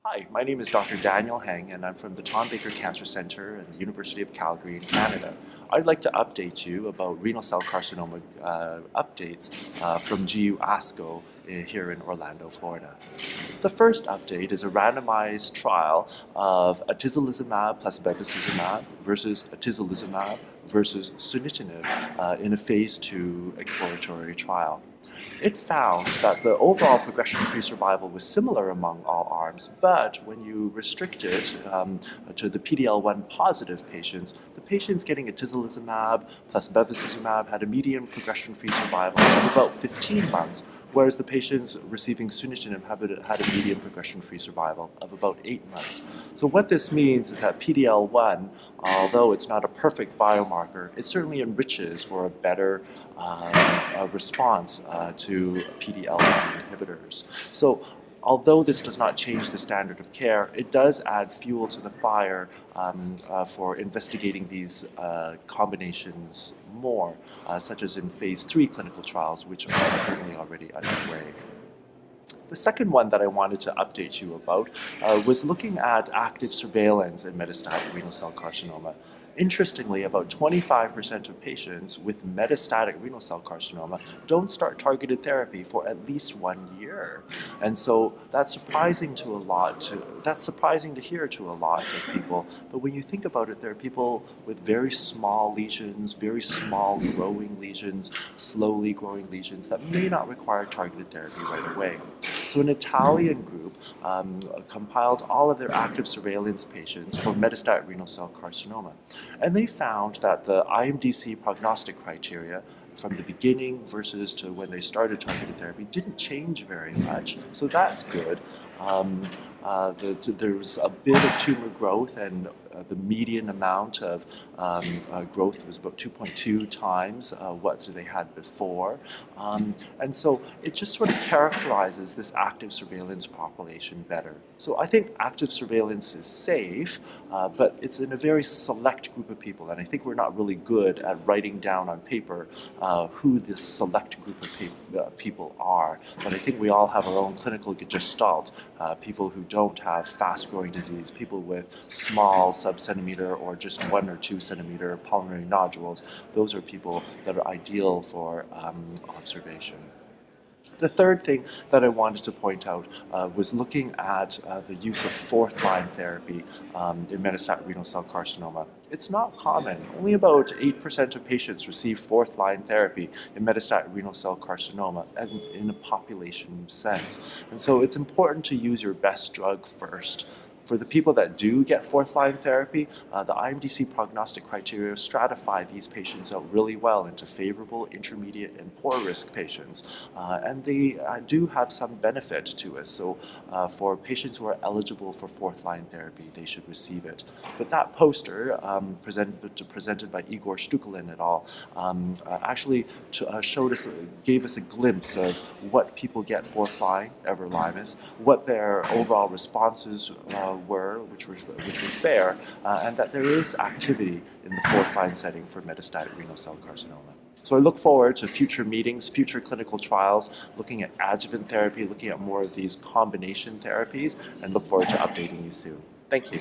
Hi, my name is Dr. Daniel Heng, and I'm from the Tom Baker Cancer Centre at the University of Calgary in Canada. I'd like to update you about renal cell carcinoma updates from GU ASCO here in Orlando, Florida. The first update is a randomized trial of atezolizumab plus bevacizumab versus atezolizumab versus sunitinib in a phase 2 exploratory trial. It found that the overall progression-free survival was similar among all arms, but when you restrict it to the PD-L1 positive patients, the patients getting atezolizumab plus bevacizumab had a median progression-free survival of about 15 months, whereas the patients receiving sunitinib had a median progression-free survival of about 8 months. So what this means is that PD-L1, although it's not a perfect biomarker, it certainly enriches for a better response to PD-L1 inhibitors. So although this does not change the standard of care, it does add fuel to the fire for investigating these combinations more, such as in phase 3 clinical trials, which are currently already underway. The second one that I wanted to update you about was looking at active surveillance in metastatic renal cell carcinoma. Interestingly, about 25% of patients with metastatic renal cell carcinoma don't start targeted therapy for at least 1 year. And so that's surprising to hear to a lot of people. But when you think about it, there are people with very small lesions, very small growing lesions, slowly growing lesions that may not require targeted therapy right away. So an Italian group compiled all of their active surveillance patients for metastatic renal cell carcinoma. And they found that the IMDC prognostic criteria from the beginning versus to when they started targeted therapy didn't change very much, so that's good. There was a bit of tumor growth, and the median amount of growth was about 2.2 times what they had before. And so it just sort of characterizes this active surveillance population better. So I think active surveillance is safe, but it's in a very select group of people, and I think we're not really good at writing down on paper who this select group of people are. But I think we all have our own clinical gestalt, people who don't have fast-growing disease, people with small sub-centimeter or just 1 or 2 centimeter pulmonary nodules. Those are people that are ideal for observation. The third thing that I wanted to point out was looking at the use of fourth-line therapy in metastatic renal cell carcinoma. It's not common. Only about 8% of patients receive fourth-line therapy in metastatic renal cell carcinoma in a population sense. And so it's important to use your best drug first. For the people that do get fourth-line therapy, the IMDC prognostic criteria stratify these patients out really well into favorable, intermediate, and poor-risk patients. And they do have some benefit to us. So for patients who are eligible for fourth-line therapy, they should receive it. But that poster, presented by Igor Stukalin et al., actually gave us a glimpse of what people get fourth-line, everolimus, what their overall responses were, which were fair, and that there is activity in the fourth-line setting for metastatic renal cell carcinoma. So I look forward to future meetings, future clinical trials, looking at adjuvant therapy, looking at more of these combination therapies, and look forward to updating you soon. Thank you.